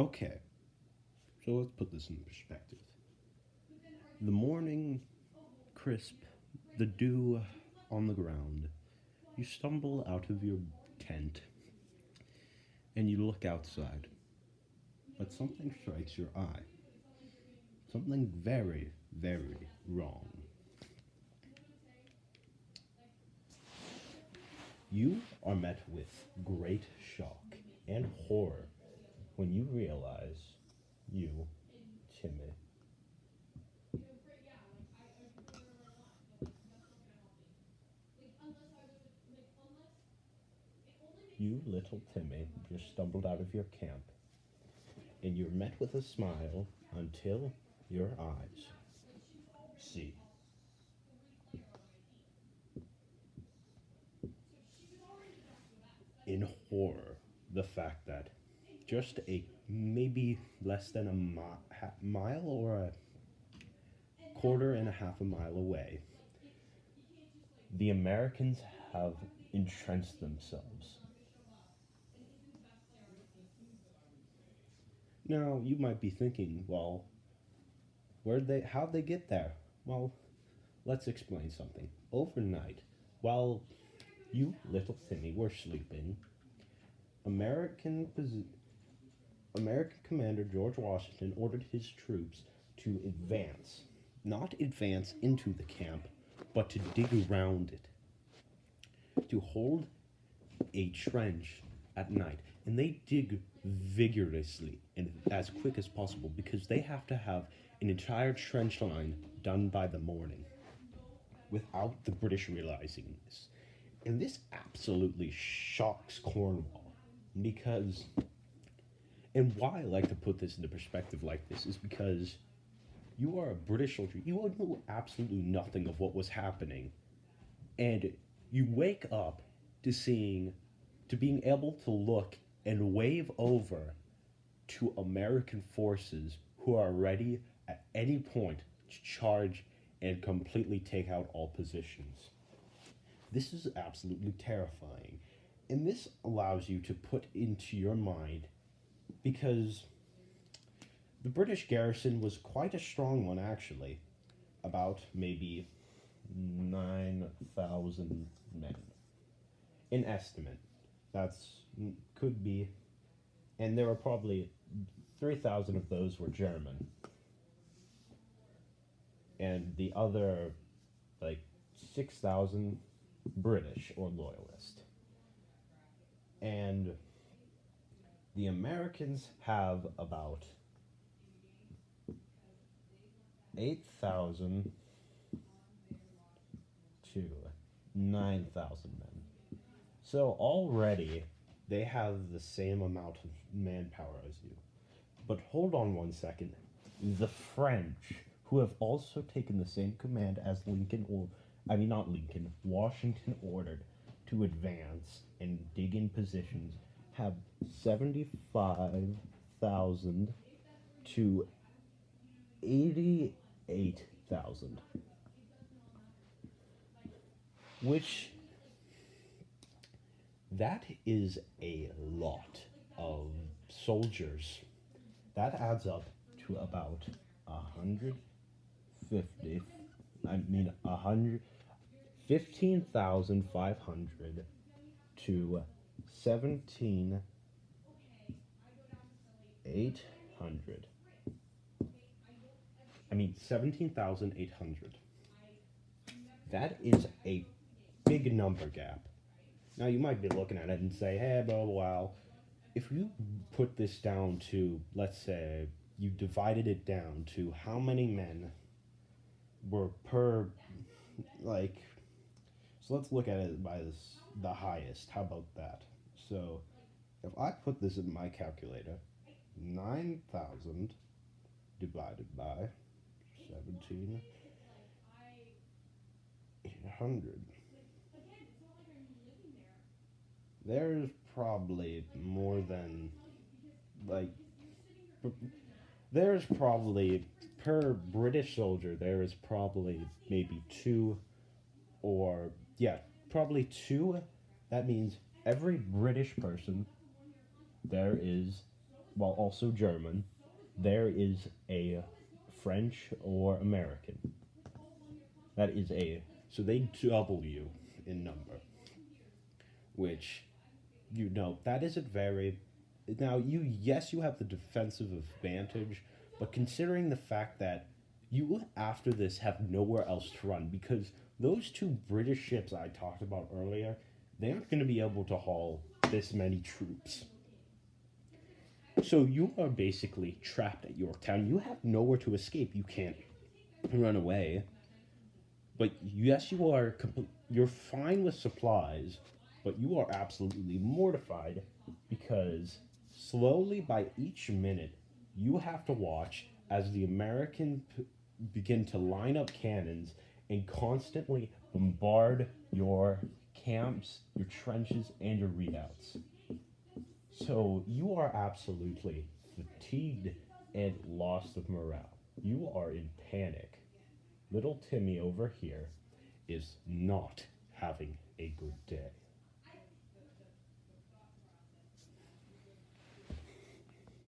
Okay, so let's put this in perspective. The morning, crisp, the dew on the ground. You stumble out of your tent and you look outside, but something strikes your eye. Something very, very wrong. You are met with great shock and horror when you realize you, Timmy, you little Timmy just stumbled out of your camp and you're met with a smile until your eyes see in horror the fact that just a maybe less than a mile or a quarter and a half a mile away, the Americans have entrenched themselves. Now, you might be thinking, well, how'd they get there? Well, let's explain something. Overnight, while you, little Timmy, were sleeping, American American Commander George Washington ordered his troops to advance, not advance into the camp, but to dig around it, to hold a trench at night. And they dig vigorously and as quick as possible because they have to have an entire trench line done by the morning without the British realizing this. And this absolutely shocks Cornwall because, and why I like to put this into perspective like this is because you are a British soldier. You know absolutely nothing of what was happening. And you wake up to being able to look and wave over to American forces who are ready at any point to charge and completely take out all positions. This is absolutely terrifying. And this allows you to put into your mind because the British garrison was quite a strong one, actually. About maybe 9,000 men. An estimate. That's could be. And there were probably 3,000 of those were German. And the other, like, 6,000 British or loyalist. And the Americans have about 8,000 to 9,000 men. So already they have the same amount of manpower as you. But hold on one second. The French, who have also taken the same command as not Lincoln, Washington ordered to advance and dig in positions, have 75,000 to 88,000, which that is a lot of soldiers. That adds up to about 150, I mean, 15,500 to 17,800. I mean, 17,800. That is a big number gap. Now, you might be looking at it and say, hey, bro, well, if you put this down to, let's say, you divided it down to how many men were per, like, so let's look at it by the highest. How about that? So, if I put this in my calculator, 9,000 divided by 17,800. There's probably more than, like, there's probably, per British soldier, there is probably maybe two, or, yeah, probably two. That means every British person, there is while also German, there is a French or American. That is a so they double you in number, which that isn't very. Now you have the defensive advantage, but considering the fact that you after this have nowhere else to run because those two British ships I talked about earlier, they aren't going to be able to haul this many troops. So you are basically trapped at Yorktown. You have nowhere to escape. You can't run away. But yes, you're fine with supplies, but you are absolutely mortified because slowly by each minute you have to watch as the Americans begin to line up cannons and constantly bombard your camps, your trenches, and your redoubts. So you are absolutely fatigued and lost of morale. You are in panic. Little Timmy over here is not having a good day.